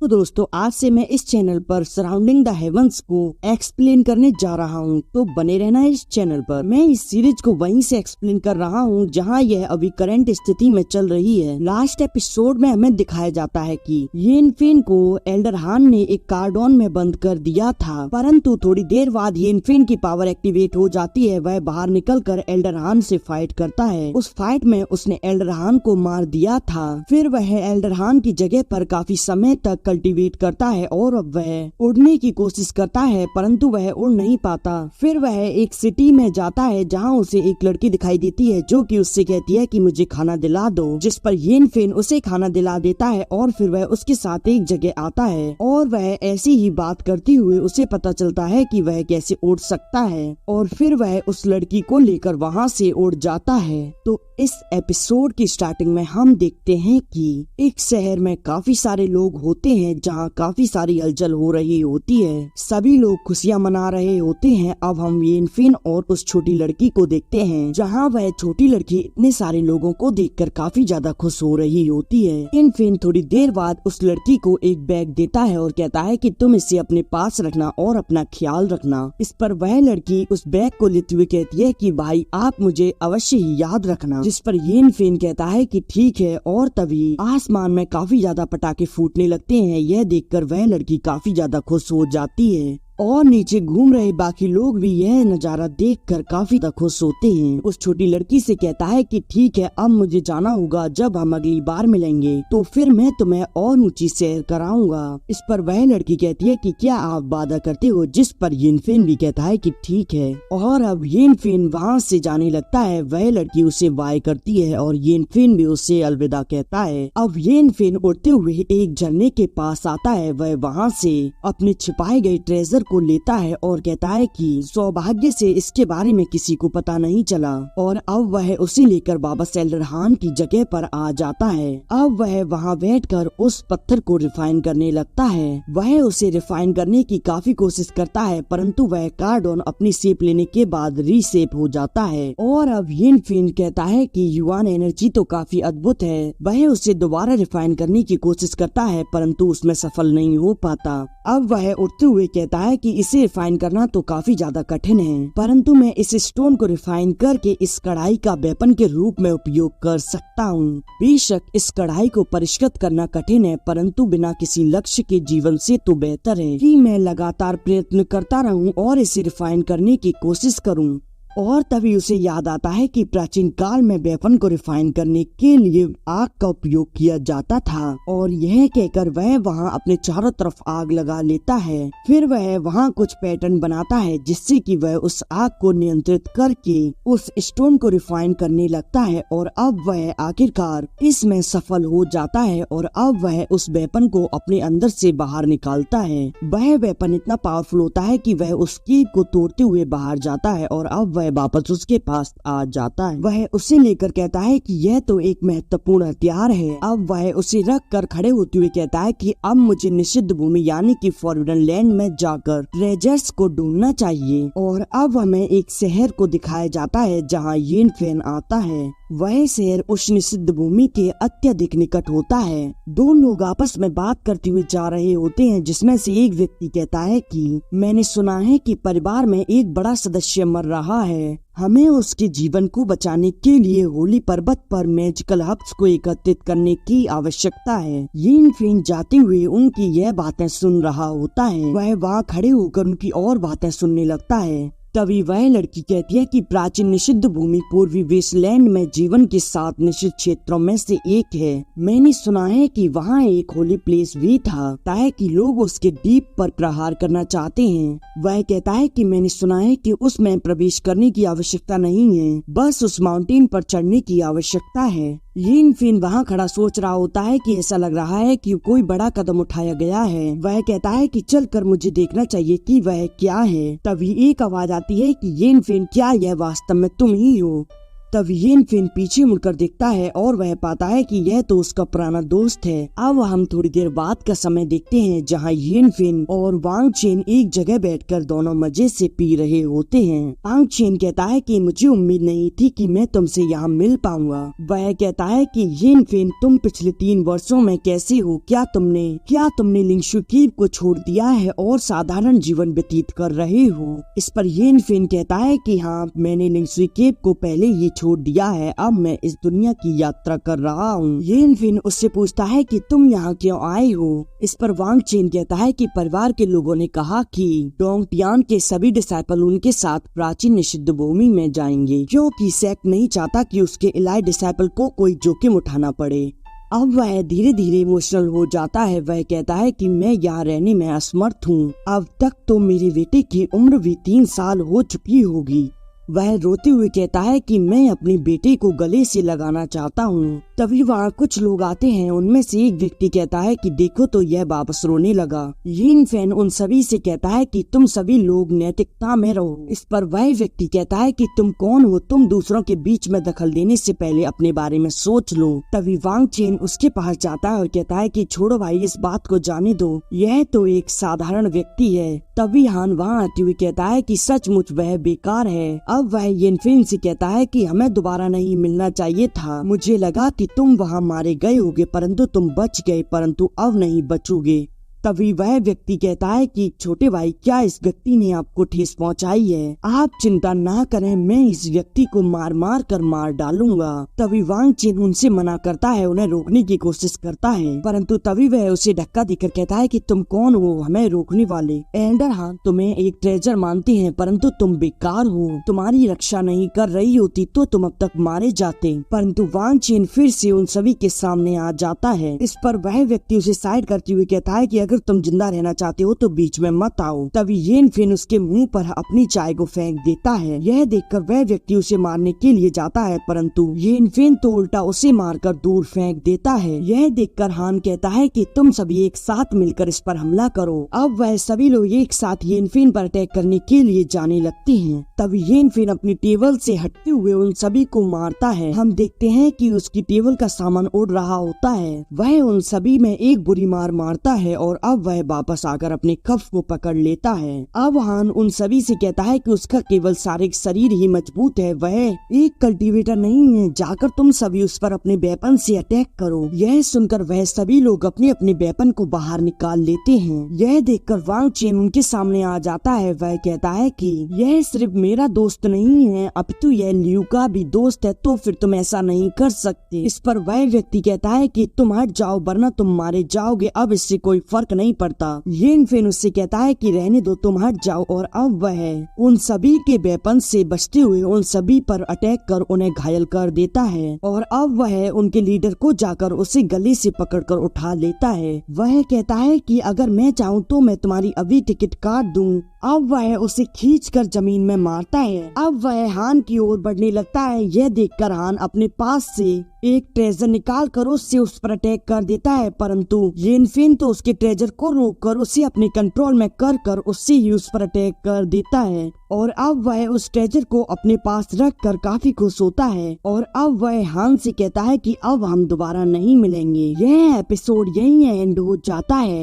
तो दोस्तों आज से मैं इस चैनल पर सराउंडिंग द हेवंस को एक्सप्लेन करने जा रहा हूँ, तो बने रहना इस चैनल पर। मैं इस सीरीज को वहीं से एक्सप्लेन कर रहा हूँ जहाँ यह अभी करंट स्थिति में चल रही है। लास्ट एपिसोड में हमें दिखाया जाता है कि येन फेन को एल्डरहान ने एक कार्डन में बंद कर दिया था, परंतु थोड़ी देर बाद येन फेन की पावर एक्टिवेट हो जाती है। वह बाहर निकलकर एल्डरहान से फाइट करता है। उस फाइट में उसने एल्डरहान को मार दिया था। फिर वह एल्डरहान की जगह पर काफी समय तक कल्टीवेट करता है और अब वह उड़ने की कोशिश करता है, परंतु वह उड़ नहीं पाता। फिर वह एक सिटी में जाता है जहां उसे एक लड़की दिखाई देती है जो कि उससे कहती है कि मुझे खाना दिला दो, जिस पर येन फेन उसे खाना दिला देता है और फिर वह उसके साथ एक जगह आता है और वह ऐसी ही बात करते हुए उसे पता चलता है कि वह कैसे उड़ सकता है और फिर वह उस लड़की को लेकर वहाँ से उड़ जाता है। तो इस एपिसोड की स्टार्टिंग में हम देखते हैं कि एक शहर में काफी सारे लोग होते हैं जहां काफी सारी हलचल हो रही होती है। सभी लोग खुशियां मना रहे होते हैं। अब हम येन फेन और उस छोटी लड़की को देखते हैं जहां वह छोटी लड़की इतने सारे लोगों को देखकर काफी ज्यादा खुश हो रही होती है। येन फेन थोड़ी देर बाद उस लड़की को एक बैग देता है और कहता है कि तुम इसे अपने पास रखना और अपना ख्याल रखना। इस पर वह लड़की उस बैग को लेते हुए कहती है कि भाई आप मुझे अवश्य ही याद रखना, जिस पर येन फेन कहता है कि ठीक है। और तभी आसमान में काफी ज्यादा पटाखे फूटने लगते हैं। यह देखकर वह लड़की काफी ज्यादा खुश हो जाती है और नीचे घूम रहे बाकी लोग भी यह नजारा देखकर काफी खुश होते हैं। उस छोटी लड़की से कहता है कि ठीक है, अब मुझे जाना होगा। जब हम अगली बार मिलेंगे तो फिर मैं तुम्हें और ऊंची सैर कराऊंगा। इस पर वह लड़की कहती है कि क्या आप वादा करते हो, जिस पर येन फेन भी कहता है कि ठीक है। और अब येन फेन वहाँ से जाने लगता है। वह लड़की उसे बाय करती है और येन फेन भी उसे अलविदा कहता है। अब येन फेन उड़ते हुए एक झरने के पास आता है। वह वहाँ से अपने छिपाए गए ट्रेजर को लेता है और कहता है कि सौभाग्य से इसके बारे में किसी को पता नहीं चला। और अब वह उसे लेकर वापस एल्डरहान की जगह पर आ जाता है। अब वह वहाँ बैठकर उस पत्थर को रिफाइन करने लगता है। वह उसे रिफाइन करने की काफी कोशिश करता है, परंतु वह कार्डन अपनी शेप लेने के बाद रीशेप हो जाता है। और अब येन फेन कहता है कि युवान एनर्जी तो काफी अद्भुत है। वह उसे दोबारा रिफाइन करने की कोशिश करता है, परंतु उसमें सफल नहीं हो पाता। अब वह उठते हुए कहता है कि इसे रिफाइन करना तो काफी ज्यादा कठिन है, परंतु मैं इस स्टोन को रिफाइन करके इस कढ़ाई का वेपन के रूप में उपयोग कर सकता हूँ। बेशक इस कढ़ाई को परिष्कृत करना कठिन है, परंतु बिना किसी लक्ष्य के जीवन से तो बेहतर है कि मैं लगातार प्रयत्न करता रहूं और इसे रिफाइन करने की कोशिश करूं। और तभी उसे याद आता है कि प्राचीन काल में वेपन को रिफाइन करने के लिए आग का उपयोग किया जाता था। और यह कहकर वह वहां अपने चारों तरफ आग लगा लेता है। फिर वह वहां कुछ पैटर्न बनाता है जिससे कि वह उस आग को नियंत्रित करके उस स्टोन को रिफाइन करने लगता है। और अब वह आखिरकार इसमें सफल हो जाता है और अब वह उस वेपन को अपने अंदर से बाहर निकालता है। वह वेपन इतना पावरफुल होता है कि वह उस कीप को तोड़ते हुए बाहर जाता है और अब वह वापस उसके पास आ जाता है। वह उसे लेकर कहता है कि यह तो एक महत्वपूर्ण हथियार है। अब वह उसे रख कर खड़े होते हुए कहता है कि अब मुझे निषिद्ध भूमि यानी कि फॉरबिडन लैंड में जाकर ट्रेजर्स को ढूंढना चाहिए। और अब हमें एक शहर को दिखाया जाता है जहाँ येन फेन आता है। वह शहर उस निषिद्ध भूमि के अत्यधिक निकट होता है। दो लोग आपस में बात करते हुए जा रहे होते हैं, जिसमें से एक व्यक्ति कहता है कि मैंने सुना है कि परिवार में एक बड़ा सदस्य मर रहा है। हमें उसके जीवन को बचाने के लिए होली पर्वत पर मैजिकल हब्स को एकत्रित करने की आवश्यकता है। येन फेन जाते हुए उनकी यह बातें सुन रहा होता है। वह वहाँ खड़े होकर उनकी और बातें सुनने लगता है। तभी वह लड़की कहती है कि प्राचीन निषिद्ध भूमि पूर्वी वेस्टलैंड में जीवन के 7 निषिद्ध क्षेत्रों में से एक है। मैंने सुना है कि वहाँ एक होली प्लेस भी था ताकि लोग उसके डीप पर प्रहार करना चाहते हैं। वह कहता है कि मैंने सुना है कि उसमें प्रवेश करने की आवश्यकता नहीं है, बस उस माउंटेन पर चढ़ने की आवश्यकता है। येन फेन वहाँ खड़ा सोच रहा होता है कि ऐसा लग रहा है कि कोई बड़ा कदम उठाया गया है। वह कहता है कि चलकर मुझे देखना चाहिए कि वह क्या है। तभी एक आवाज आती है कि येन फेन, क्या यह वास्तव में तुम ही हो? तब येन फिन पीछे मुड़कर देखता है और वह पाता है कि यह तो उसका पुराना दोस्त है। अब हम थोड़ी देर बाद का समय देखते हैं जहाँ येन फिन और वांग चेन एक जगह बैठकर दोनों मजे से पी रहे होते हैं। वांग चेन कहता है कि मुझे उम्मीद नहीं थी कि मैं तुमसे यहाँ मिल पाऊंगा। वह कहता है कि येन फिन तुम पिछले 3 वर्षों में कैसे हो? क्या तुमने लिंगशु कीप को छोड़ दिया है और साधारण जीवन व्यतीत कर रहे हो? इस पर येन फिन कहता है कि हाँ, मैंने लिंगशु कीप को पहले ही छोड़ दिया है, अब मैं इस दुनिया की यात्रा कर रहा हूँ। येन फिन उससे पूछता है कि तुम यहाँ क्यों आए हो? इस पर वांग चेन कहता है कि परिवार के लोगों ने कहा कि डोंग टियान के सभी डिसाइपल उनके साथ प्राचीन निषिद्ध भूमि में जाएंगे, क्योंकि सेक्ट नहीं चाहता कि उसके इलाय डिसाइपल को कोई जोखिम उठाना पड़े। अब वह धीरे धीरे इमोशनल हो जाता है। वह कहता है कि मैं यहाँ रहने में असमर्थ हूँ। अब तक तो मेरे बेटे की उम्र भी 3 साल हो चुकी होगी। वह रोते हुए कहता है कि मैं अपने बेटे को गले से लगाना चाहता हूँ। तभी वहाँ कुछ लोग आते हैं। उनमें से एक व्यक्ति कहता है कि देखो तो यह वापस रोने लगा। येन फिन उन सभी से कहता है कि तुम सभी लोग नैतिकता में रहो। इस पर वह व्यक्ति कहता है कि तुम कौन हो? तुम दूसरों के बीच में दखल देने से पहले अपने बारे में सोच लो। तभी वांग चेन उसके पास जाता है और कहता है कि छोड़ो भाई, इस बात को जाने दो, यह तो एक साधारण व्यक्ति है। तभी हान वहाँ आते हुए कहता है कि सचमुच वह बेकार है। अब वह येन फिन से कहता है कि हमें दोबारा नहीं मिलना चाहिए था। मुझे लगा कि तुम वहाँ मारे गए होगे, परंतु तुम बच गए, परंतु अब नहीं बचोगे। तभी वह व्यक्ति कहता है कि छोटे भाई, क्या इस व्यक्ति ने आपको ठेस पहुंचाई है? आप चिंता ना करें, मैं इस व्यक्ति को मार मार कर मार डालूंगा। तभी वांग चेन उनसे मना करता है, उन्हें रोकने की कोशिश करता है, परंतु तभी वह उसे धक्का देकर कहता है कि तुम कौन हो हमें रोकने वाले? एल्डर हान तुम्हें एक ट्रेजर मानते हैं, परंतु तुम बेकार हो। तुम्हारी रक्षा नहीं कर रही होती तो तुम अब तक मारे जाते। परंतु वांग चेन फिर से उन सभी के सामने आ जाता है। इस पर वह व्यक्ति उसे साइड करते हुए कहता है कि अगर तुम जिंदा रहना चाहते हो तो बीच में मत आओ। तभी येन फिन उसके मुंह पर अपनी चाय को फेंक देता है। यह देखकर वह व्यक्ति उसे मारने के लिए जाता है, परंतु येन फिन तो उल्टा उसे मारकर दूर फेंक देता है। यह देखकर हान कहता है कि तुम सभी एक साथ मिलकर इस पर हमला करो। अब वह सभी लोग एक साथ येन फिन पर अटैक करने के लिए जाने लगते हैं। तभी येन फिन अपनी टेबल से हटते हुए उन सभी को मारता है। हम देखते हैं कि उसकी टेबल का सामान उड़ रहा होता है। वह उन सभी में एक बुरी मार मारता है और अब वह वापस आकर अपने कफ को पकड़ लेता है। अब हान उन सभी से कहता है कि उसका केवल शारीरिक शरीर ही मजबूत है, वह एक कल्टीवेटर नहीं है। जाकर तुम सभी उस पर अपने वेपन से अटैक करो। यह सुनकर वह सभी लोग अपने अपने वेपन को बाहर निकाल लेते हैं। यह देखकर वांग चेन उनके सामने आ जाता है। वह कहता है कि यह सिर्फ मेरा दोस्त नहीं है, अपितु यह लियू का भी दोस्त है, तो फिर तुम ऐसा नहीं कर सकते। इस पर वह व्यक्ति कहता है कि तुम हट जाओ वरना तुम मारे जाओगे, अब इससे कोई फर्क नहीं पड़ता। येन फिन उससे कहता है कि रहने दो, तुम हट जाओ। और अब वह उन सभी के वेपन से बचते हुए उन सभी पर अटैक कर उन्हें घायल कर देता है। और अब वह उनके लीडर को जाकर उसे गले से पकड़कर उठा लेता है। वह कहता है कि अगर मैं चाहूँ तो मैं तुम्हारी अभी टिकट काट दूं। अब वह उसे खींचकर जमीन में मारता है। अब वह हान की ओर बढ़ने लगता है। यह देखकर हान अपने पास से एक ट्रेजर निकाल कर उससे उस पर अटैक कर देता है, परंतु येन फिन तो उसके ट्रेजर को रोककर उसे अपने कंट्रोल में कर उससे ही उस पर अटैक कर देता है। और अब वह उस ट्रेजर को अपने पास रखकर काफी खुश होता है। और अब वह हान से कहता है कि अब हम दोबारा नहीं मिलेंगे। यह एपिसोड यहीं एंड हो जाता है।